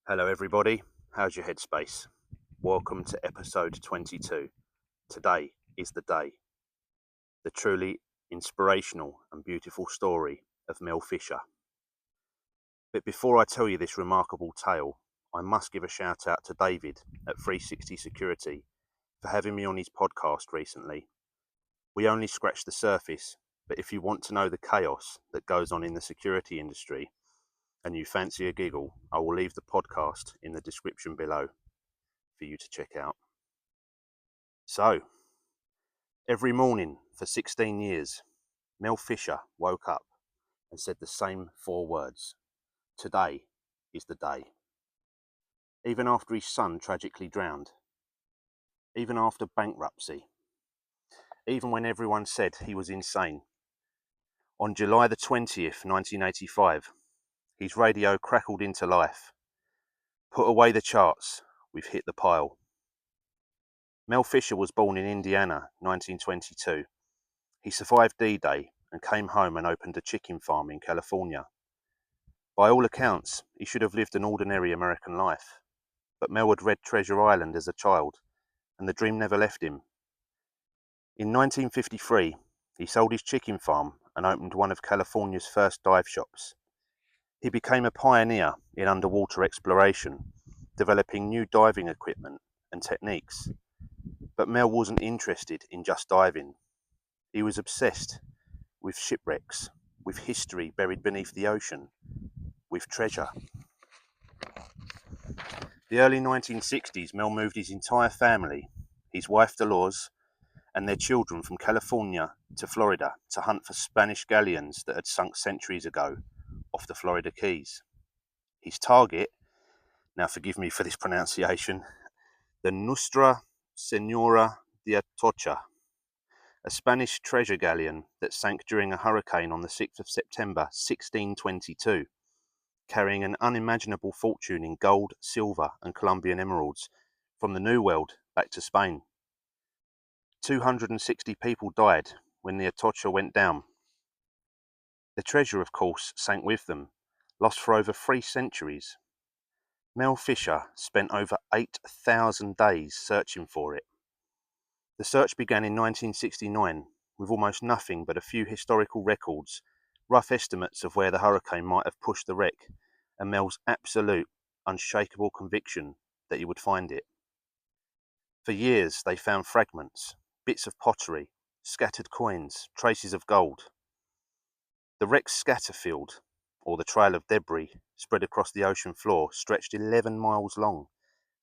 Hello, everybody. How's your headspace? Welcome to episode 22. Today is the day. The truly inspirational and beautiful story of Mel Fisher. But before I tell you this remarkable tale, I must give a shout out to David at 360 Security for having me on his podcast recently. We only scratched the surface, but if you want to know the chaos that goes on in the security industry, and you fancy a giggle, I will leave the podcast in the description below for you to check out. So, every morning for 16 years, Mel Fisher woke up and said the same four words: today is the day. Even after his son tragically drowned, even after bankruptcy, even when everyone said he was insane, on July the 20th, 1985, his radio crackled into life. Put away the charts, we've hit the pile. Mel Fisher was born in Indiana, 1922. He survived D-Day and came home and opened a chicken farm in California. By all accounts, he should have lived an ordinary American life, but Mel had read Treasure Island as a child, and the dream never left him. In 1953, he sold his chicken farm and opened one of California's first dive shops. He became a pioneer in underwater exploration, developing new diving equipment and techniques. But Mel wasn't interested in just diving. He was obsessed with shipwrecks, with history buried beneath the ocean, with treasure. The early 1960s, Mel moved his entire family, his wife Dolores, and their children from California to Florida to hunt for Spanish galleons that had sunk centuries ago off the Florida Keys. His target, now forgive me for this pronunciation, the Nuestra Senora de Atocha, a Spanish treasure galleon that sank during a hurricane on the 6th of September 1622, carrying an unimaginable fortune in gold, silver, and Colombian emeralds from the New World back to Spain. 260 people died when the Atocha went down. The treasure, of course, sank with them, lost for over 3 centuries. Mel Fisher spent over 8,000 days searching for it. The search began in 1969 with almost nothing but a few historical records, rough estimates of where the hurricane might have pushed the wreck, and Mel's absolute, unshakable conviction that he would find it. For years they found fragments, bits of pottery, scattered coins, traces of gold. The wreck's scatter field, or the trail of debris spread across the ocean floor, stretched 11 miles long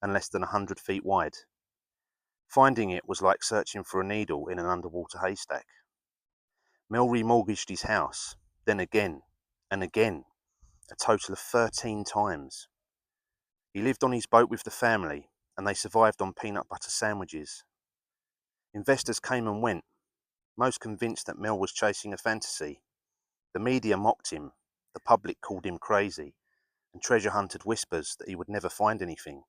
and less than 100 feet wide. Finding it was like searching for a needle in an underwater haystack. Mel remortgaged his house, then again and again, a total of 13 times. He lived on his boat with the family, and they survived on peanut butter sandwiches. Investors came and went, most convinced that Mel was chasing a fantasy. The media mocked him, the public called him crazy, and treasure hunted whispers that he would never find anything.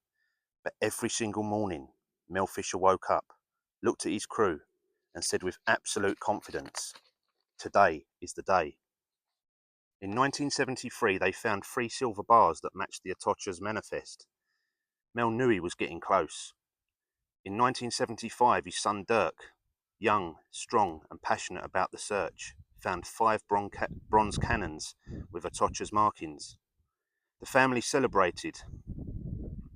But every single morning, Mel Fisher woke up, looked at his crew, and said with absolute confidence, today is the day. In 1973, they found 3 silver bars that matched the Atocha's manifest. Mel knew he was getting close. In 1975, his son Dirk, young, strong, and passionate about the search, found 5 bronze cannons with Atocha's markings. The family celebrated.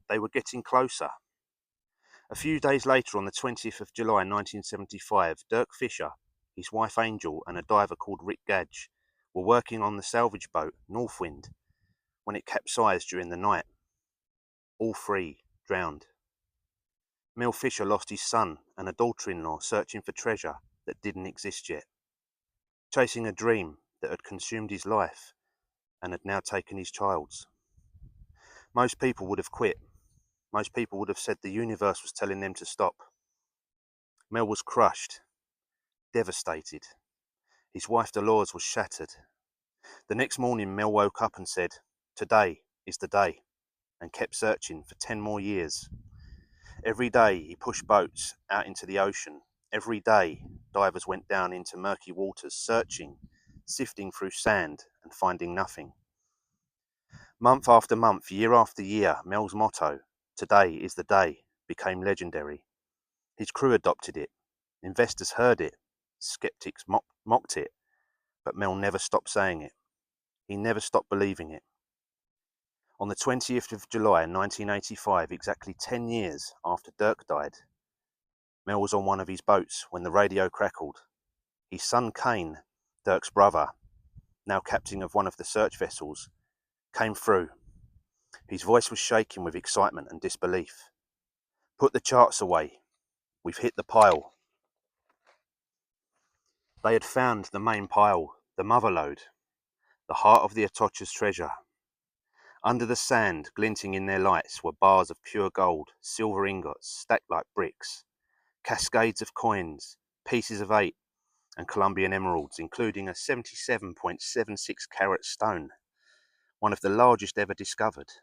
They were getting closer. A few days later, on the 20th of July 1975, Dirk Fisher, his wife Angel, and a diver called Rick Gadge were working on the salvage boat Northwind when it capsized during the night. All 3 drowned. Mel Fisher lost his son and a daughter-in-law searching for treasure that didn't exist yet, chasing a dream that had consumed his life and had now taken his child's. Most people would have quit. Most people would have said the universe was telling them to stop. Mel was crushed, devastated. His wife Dolores was shattered. The next morning, Mel woke up and said, today is the day, and kept searching for 10 more years. Every day he pushed boats out into the ocean. Every day divers went down into murky waters, searching, sifting through sand and finding nothing. Month after month, year after year, Mel's motto, "Today is the day," became legendary. His crew adopted it. Investors heard it. Skeptics mocked it. But Mel never stopped saying it. He never stopped believing it. On the 20th of July 1985, exactly 10 years after Dirk died, Mel was on one of his boats when the radio crackled. His son Kane, Dirk's brother, now captain of one of the search vessels, came through. His voice was shaking with excitement and disbelief. "Put the charts away. We've hit the pile." They had found the main pile, the motherlode, the heart of the Atocha's treasure. Under the sand, glinting in their lights, were bars of pure gold, silver ingots stacked like bricks, cascades of coins, pieces of 8, and Colombian emeralds, including a 77.76 carat stone, one of the largest ever discovered.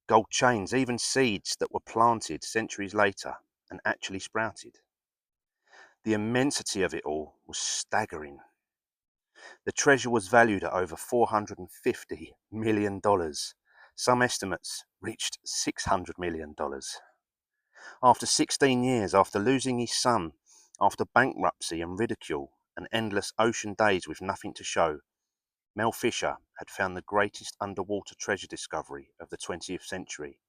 Gold chains, even seeds that were planted centuries later and actually sprouted. The immensity of it all was staggering. The treasure was valued at over $450 million. Some estimates reached $600 million. After 16 years, after losing his son, after bankruptcy and ridicule, and endless ocean days with nothing to show, Mel Fisher had found the greatest underwater treasure discovery of the 20th century.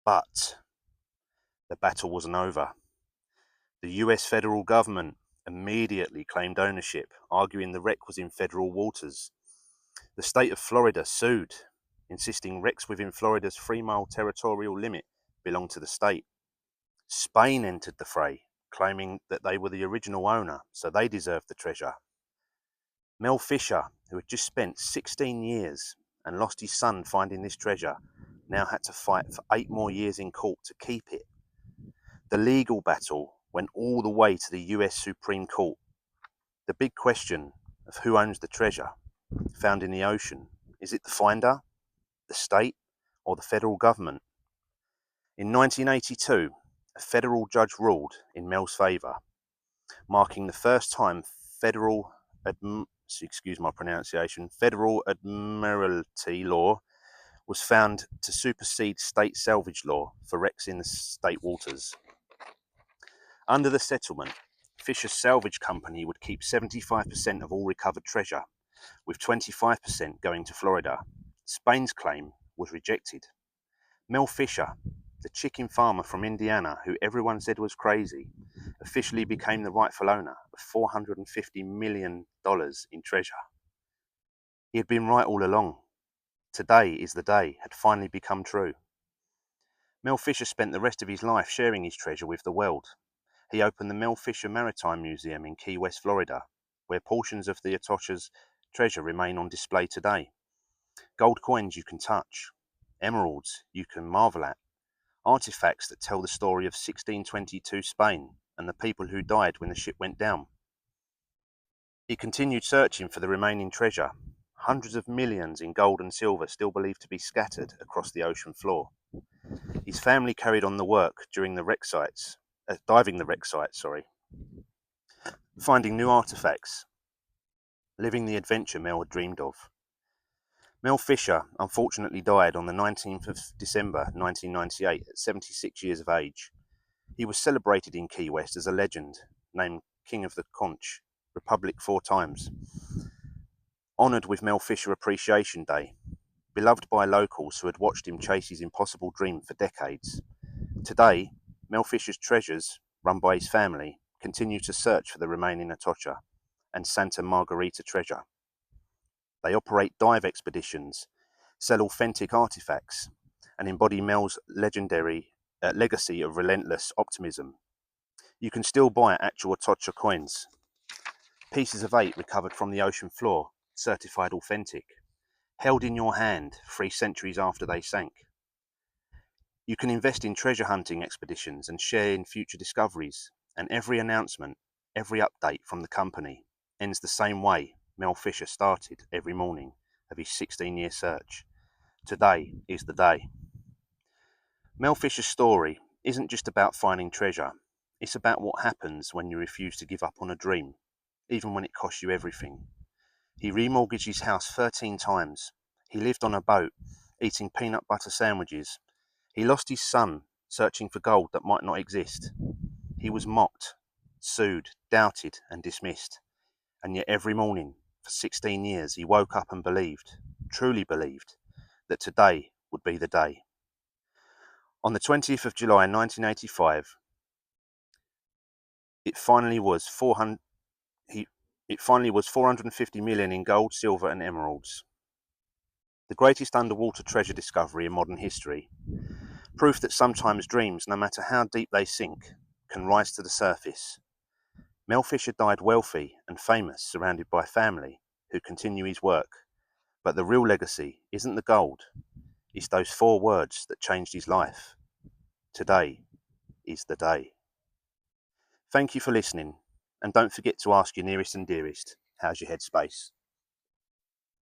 But the battle wasn't over. The US federal government immediately claimed ownership, arguing the wreck was in federal waters. The state of Florida sued, insisting wrecks within Florida's 3-mile territorial limit belonged to the state. Spain entered the fray, claiming that they were the original owner, so they deserved the treasure. Mel Fisher, who had just spent 16 years and lost his son finding this treasure, now had to fight for 8 more years in court to keep it. The legal battle went all the way to the US Supreme Court. The big question of who owns the treasure found in the ocean, is it the finder, the state, or the federal government? In 1982, a federal judge ruled in Mel's favor, marking the first time federal admiralty law was found to supersede state salvage law for wrecks in the state waters. Under the settlement, Fisher's salvage company would keep 75% of all recovered treasure, with 25% going to Florida. Spain's claim was rejected. Mel Fisher, the chicken farmer from Indiana who everyone said was crazy, officially became the rightful owner of $450 million in treasure. He had been right all along. Today is the day had finally become true. Mel Fisher spent the rest of his life sharing his treasure with the world. He opened the Mel Fisher Maritime Museum in Key West, Florida, where portions of the Atocha's treasure remain on display today. Gold coins you can touch, emeralds you can marvel at, artifacts that tell the story of 1622 Spain and the people who died when the ship went down. He continued searching for the remaining treasure, hundreds of millions in gold and silver still believed to be scattered across the ocean floor. His family carried on the work during the diving the wreck site, finding new artifacts, living the adventure Mel had dreamed of. Mel Fisher unfortunately died on the 19th of December 1998 at 76 years of age. He was celebrated in Key West as a legend, named King of the Conch Republic 4 times. Honoured with Mel Fisher Appreciation Day, beloved by locals who had watched him chase his impossible dream for decades. Today, Mel Fisher's treasures, run by his family, continue to search for the remaining Atocha and Santa Margarita treasure. They operate dive expeditions, sell authentic artifacts, and embody Mel's legendary legacy of relentless optimism. You can still buy actual Atocha coins, pieces of 8 recovered from the ocean floor, certified authentic, held in your hand 3 centuries after they sank. You can invest in treasure hunting expeditions and share in future discoveries, and every announcement, every update from the company ends the same way Mel Fisher started every morning of his 16-year search. Today is the day. Mel Fisher's story isn't just about finding treasure, it's about what happens when you refuse to give up on a dream, even when it costs you everything. He remortgaged his house 13 times. He lived on a boat, eating peanut butter sandwiches. He lost his son, searching for gold that might not exist. He was mocked, sued, doubted, and dismissed. And yet every morning, for 16 years, he woke up and believed, truly believed, that today would be the day. On the 20th of July 1985, it finally was 450 million in gold, silver, and emeralds. The greatest underwater treasure discovery in modern history. Proof that sometimes dreams, no matter how deep they sink, can rise to the surface. Mel Fisher died wealthy and famous, surrounded by family who continue his work. But the real legacy isn't the gold, it's those 4 words that changed his life. Today is the day. Thank you for listening, and don't forget to ask your nearest and dearest, how's your headspace?